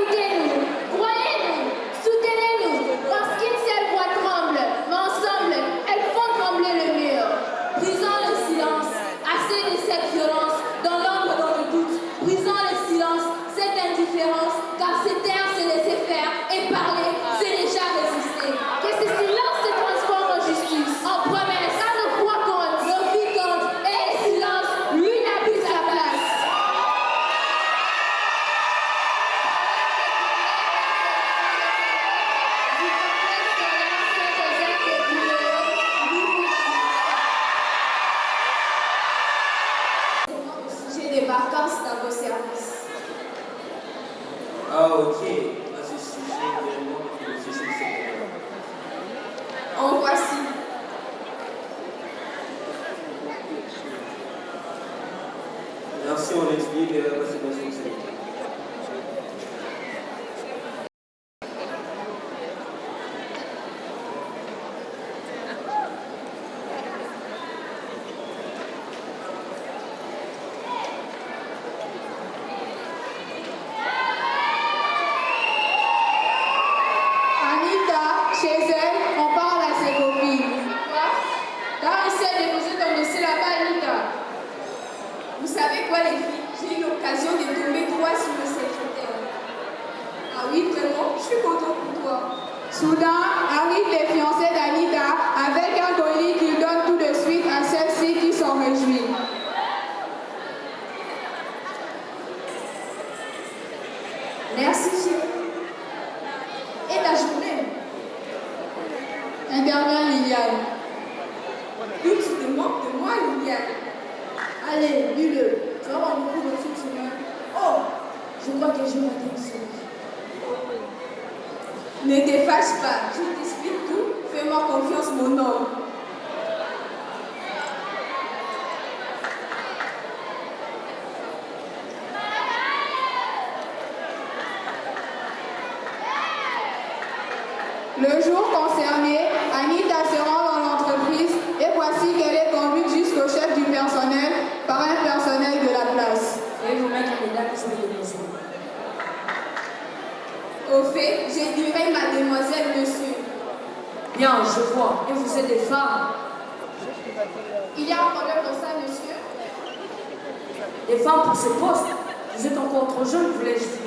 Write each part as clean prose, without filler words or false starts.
Aidez-nous, croyez-nous, soutenez-nous, parce qu'une seule voix tremble, mais ensemble, elles font trembler le mur. Brisons le silence, assez de cette violence, dans l'ombre, dans le doute. Brisons le silence, cette indifférence, car se taire, c'est laisser faire, et parler, c'est déjà résister. Que ce silence se transforme en justice, en promesse, car nos voix comptent, nos vies comptent, et le silence, lui, n'a plus sa place. J'ai des vacances dans vos services. Ah, ok. À ce sujet, vraiment, je sais que c'est En voici. Merci, on explique la situation. Anita, chez elle, on parle à ses copines. Quoi? Car il s'est déposé ton dossier là-bas, Anita. Vous savez quoi, les filles? J'ai eu l'occasion de tomber droit sur le secrétaire. Ah oui, vraiment, je suis content pour toi. Soudain, arrivent les fiancés d'Anita avec un colis qu'ils donnent tout de suite à celle-ci qui s'en réjouit. Merci, chérie. Et ta journée? Intervient Liliane. D'où tu te moques de moi, Liliane? Allez, lis-le. Tu vas avoir beaucoup de choses sur moi. Oh, je crois que j'ai raté une chose. Ne te fâche pas, je t'explique tout. Fais-moi confiance, mon homme. Le jour concerné, Anita se rend dans l'entreprise et voici qu'elle est conduite jusqu'au chef du personnel par un personnel de la place. Veuillez vous mettre les dates sur les maisons. Au fait, je dirais mademoiselle, monsieur. Bien, je vois. Et vous êtes des femmes. Il y a un problème dans ça, monsieur? Des femmes pour ce poste. Vous êtes encore trop jeune, voulais-je dire.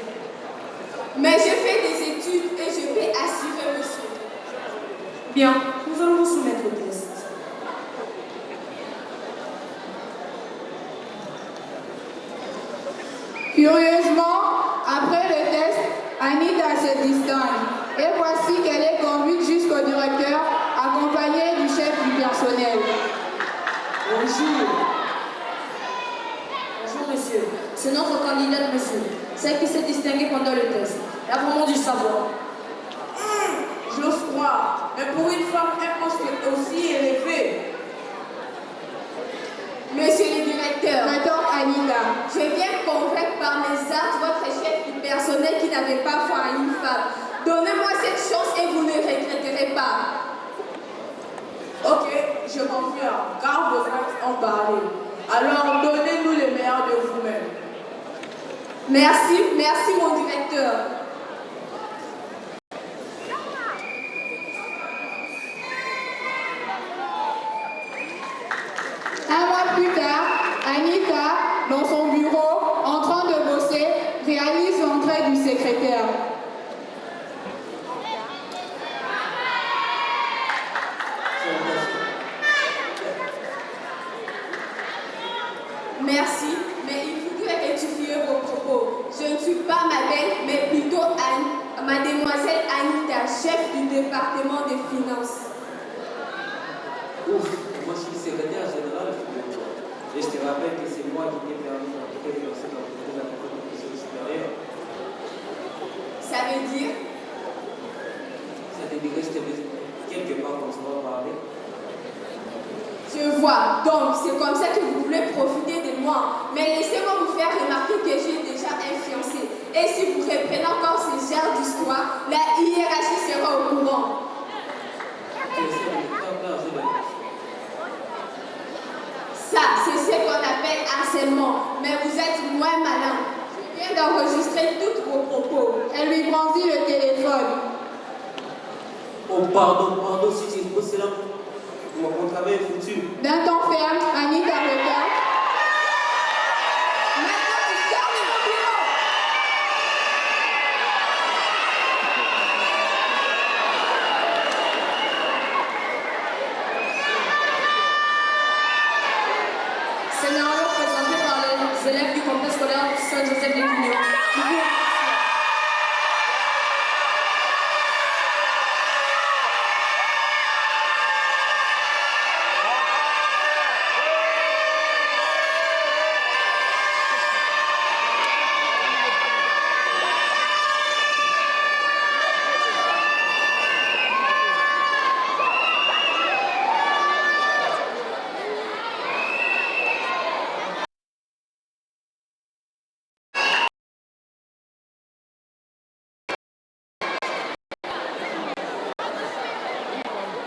Mais je fais des études et je peux assurer, monsieur. Bien, nous allons vous soumettre au test. Curieusement, après le test, Anita se distingue et voici qu'elle est conduite jusqu'au directeur accompagnée du chef du personnel. Bonjour. Bonjour, monsieur. C'est notre candidate, monsieur. Celle qui s'est distinguée pendant le test. Elle a vraiment du savoir. J'ose croire, mais pour une femme, un poste aussi élevé. Monsieur le directeur, Rétorque Anita. je viens convaincre par mes actes votre chef du personnel qui n'avait pas foi à une femme. Donnez-moi cette chance et vous ne regretterez pas. Ok, je confirme, car vos actes ont parlé. Alors donnez-nous le meilleur de vous-même. Merci, merci mon directeur. Un mois plus tard, Anita, dans son bureau, en train de bosser, réalise l'entrée du secrétaire. Merci, mais il faudrait rectifier vos propos. Je ne suis pas ma belle, mais plutôt mademoiselle Anita, chef du département des finances. Ouf, moi je suis secrétaire général, figure-toi. Et je te rappelle que c'est moi qui t'ai permis d'entrer dans cette entreprise à propos de professeur supérieur. Ça veut dire? Ça te dit que je t'ai quelque part quand on va parler. Je vois. Donc, c'est comme ça que vous voulez profiter de moi. Mais laissez-moi vous faire remarquer que j'ai déjà un fiancé. Et si vous reprenez encore ce genre d'histoire, la hiérarchie sera au courant. Tu essaies de me faire peur, je l'ai. Ça, c'est ce qu'on appelle harcèlement. Mais vous êtes moins malin. Je viens d'enregistrer tous vos propos. Elle lui brandit le téléphone. Oh, pardon, si c'est pour cela, mon travail est foutu. D'un ton ferme, Anita regarde. Maintenant, tu sors de mon bureau. Scénario présenté par les élèves du complexe scolaire Saint-Joseph des Cugnons.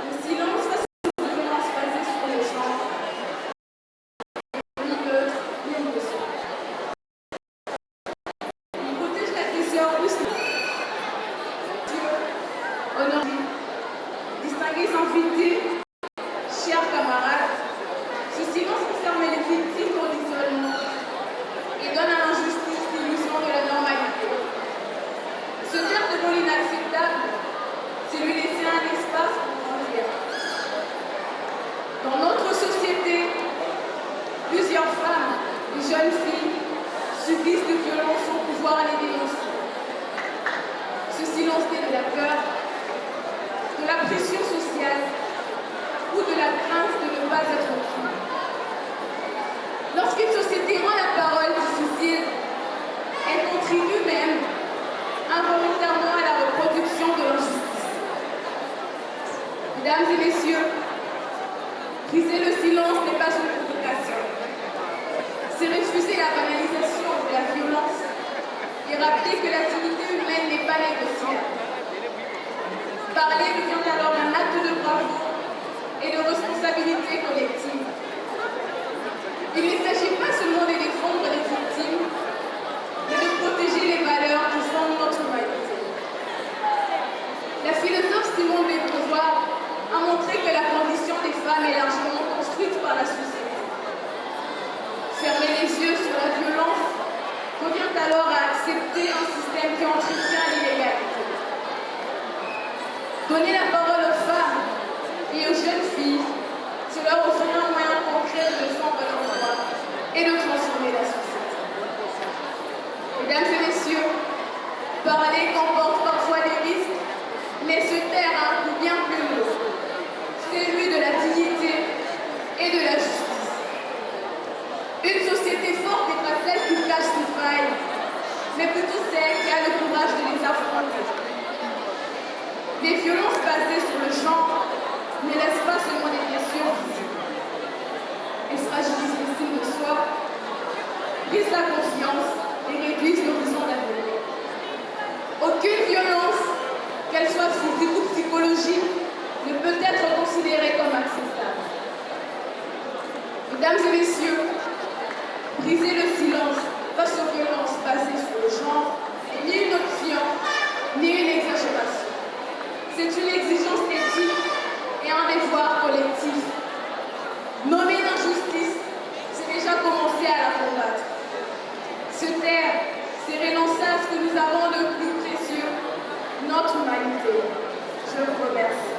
Le silence face aux violences basées sur le genre. Ni neutre, ni innocent. Il protège l'agresseur plus que Dieu. Honoré. Distinguer sans victime. Chers camarades, ce silence enferme les victimes dans l'isolement et donne à l'injustice l'illusion de la normalité. Se taire devant l'inacceptable, c'est lui laisser un espace pour grandir. Dans notre société, plusieurs femmes et jeunes filles subissent de violences sans pouvoir les dénoncer. Ce silence naît de la peur, de la pression sociale ou de la crainte de ne pas être cru. Lorsqu'une société rend la parole difficile, elle contribue même involontairement à la reproduction de l'injustice. Mesdames et messieurs, briser le silence n'est pas une provocation. C'est refuser la banalisation de la violence et rappeler que la dignité humaine n'est pas négociable. Parler devient alors un acte de bravoure et de responsabilité collective. Il ne s'agit pas seulement de défendre les victimes, mais de protéger les valeurs qui fondent notre humanité. La philosophe Simone de Beauvoir a montré que la condition des femmes est largement construite par la société. Fermer les yeux sur la violence revient alors à accepter un système qui entretient l'illégalité. Donner la parole aux femmes et aux jeunes filles, c'est leur offrir un moyen concret de défendre leurs droits et de transformer la société. Mesdames et messieurs, parler comporte parfois des risques, mais se taire a un coût bien plus lourd. C'est celui de la dignité et de la justice. Une société forte n'est pas celle qui cache ses failles, mais plutôt celle qui a le courage de les affronter. Les violences basées sur le genre ne laissent pas seulement des blessures physiques. Elles fragilisent l'estime de soi, brisent la confiance et réduisent l'horizon d'avenir. Aucune violence, qu'elle soit physique ou psychologique, ne peut être considérée comme acceptable. Mesdames et messieurs, briser le silence face aux violences basées sur le genre n'est ni une option, ni une exagération. C'est une exigence éthique et un devoir collectif. Nommer l'injustice, c'est déjà commencer à la combattre. Se taire, c'est renoncer à ce que nous avons de plus précieux, notre humanité. Je vous remercie.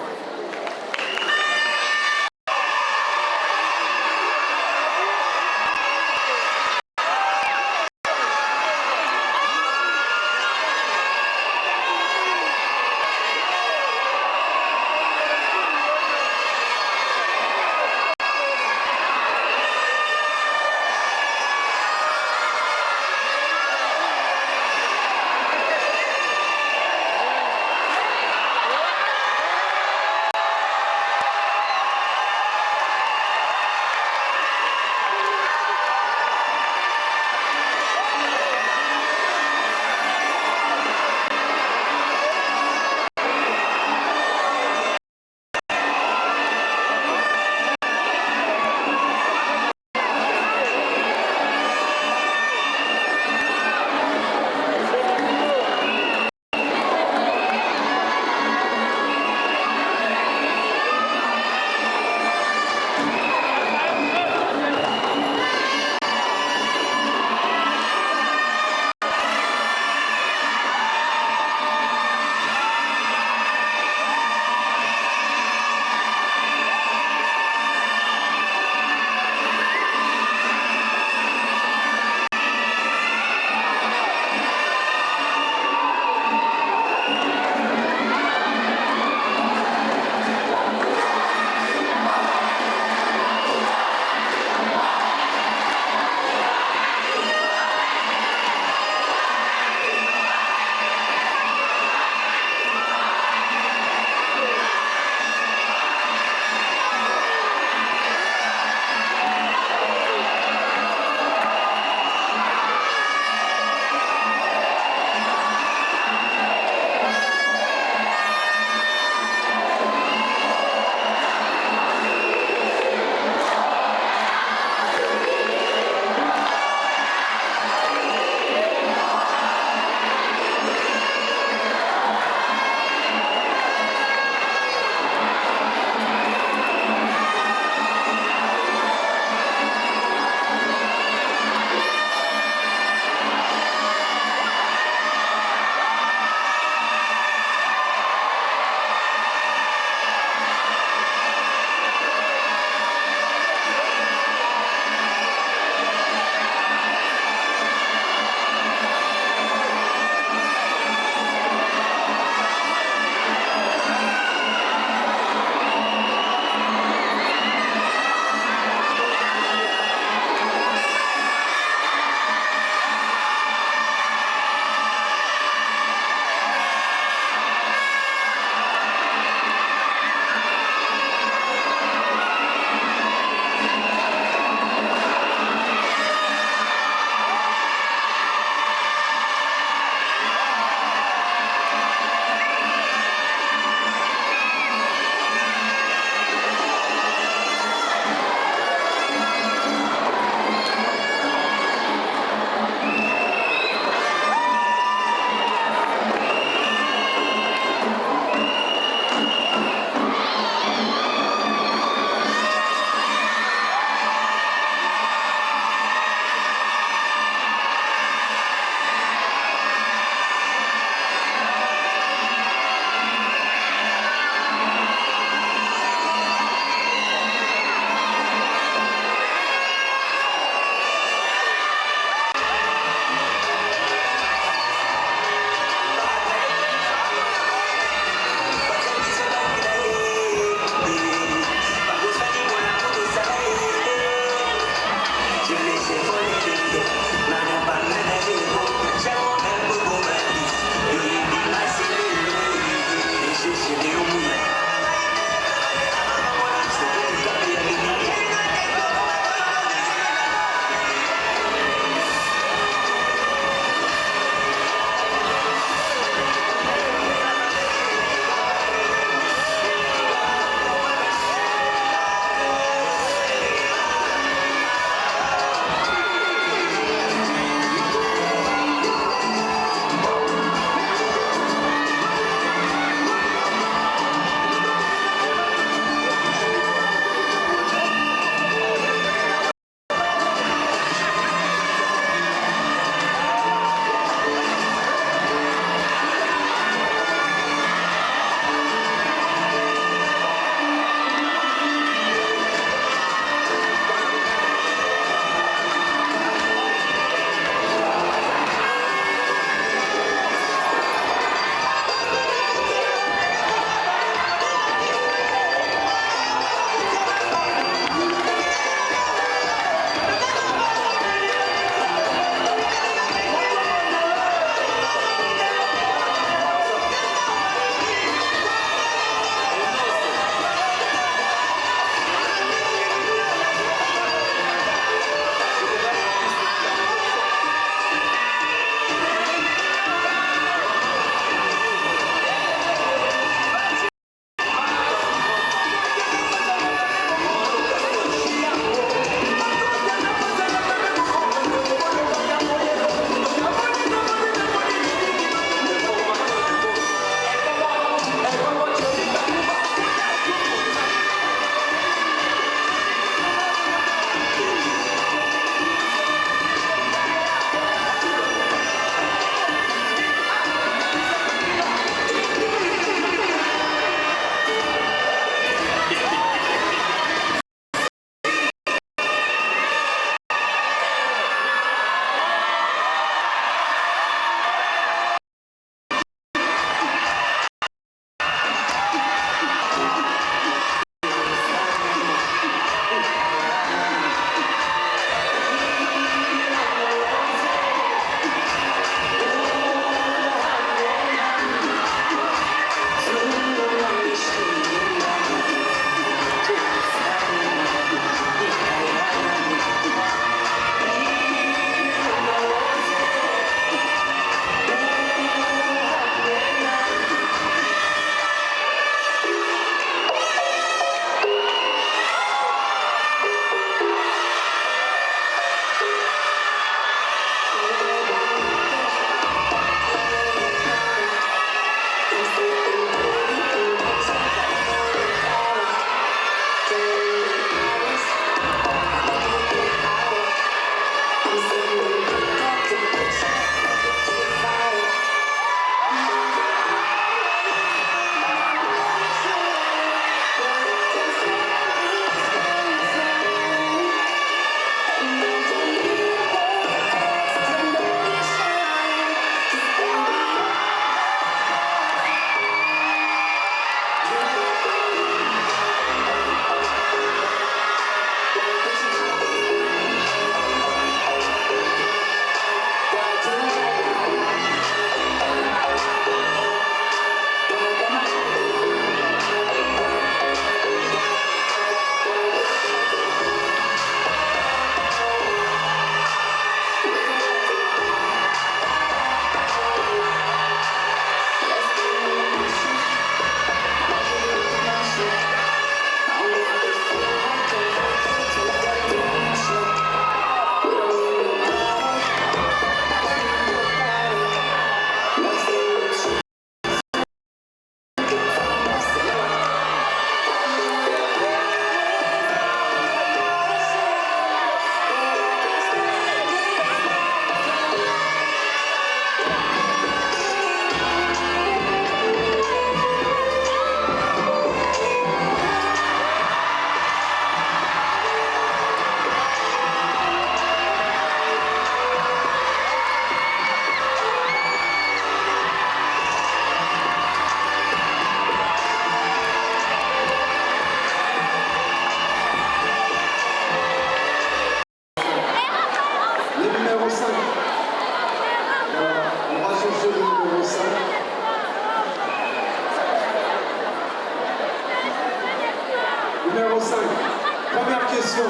question.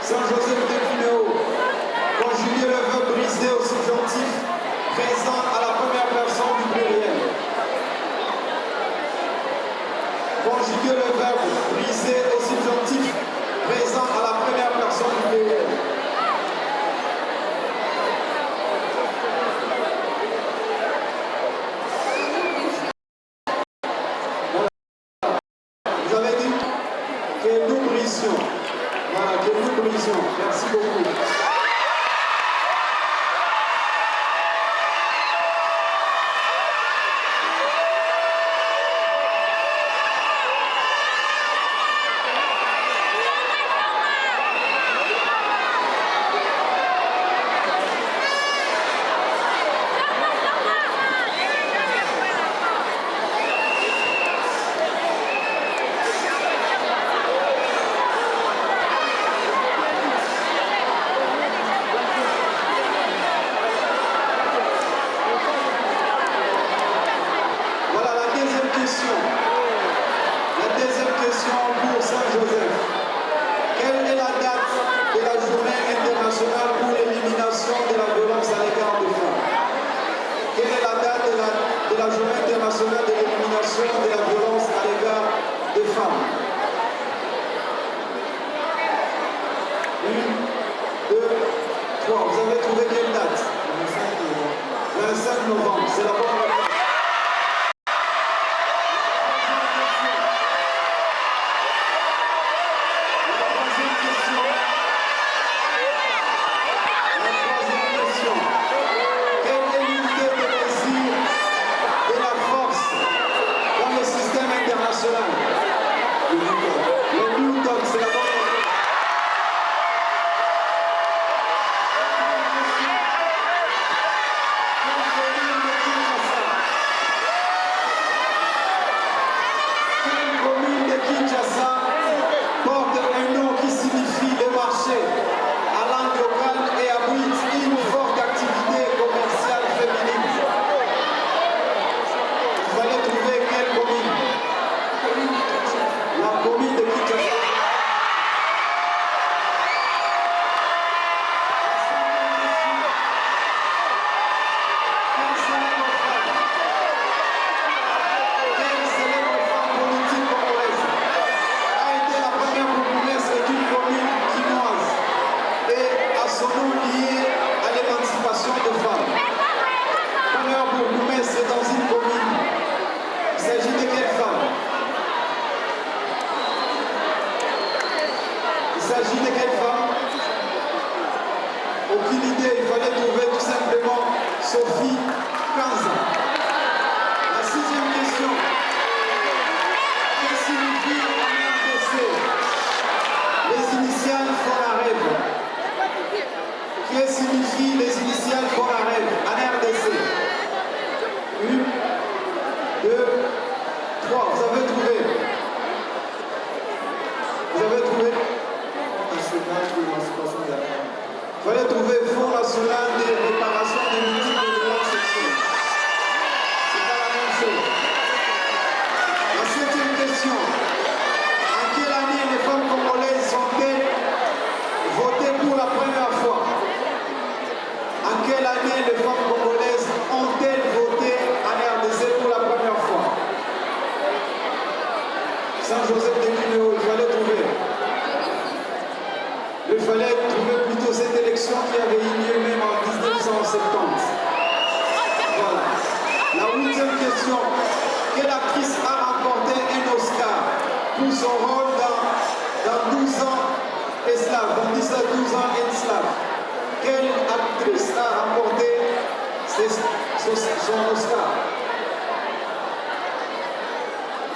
Saint-Joseph de Cunéo, conjuguer le verbe brisé au subjonctif présent à la première personne du pluriel. Conjuguer le verbe brisé au subjonctif présent à la première personne du pluriel. Vous avez dit que nous brissions. Voilà, que nous brissions. Merci beaucoup.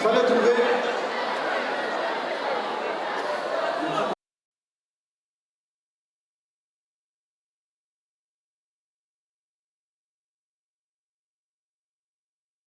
Fallait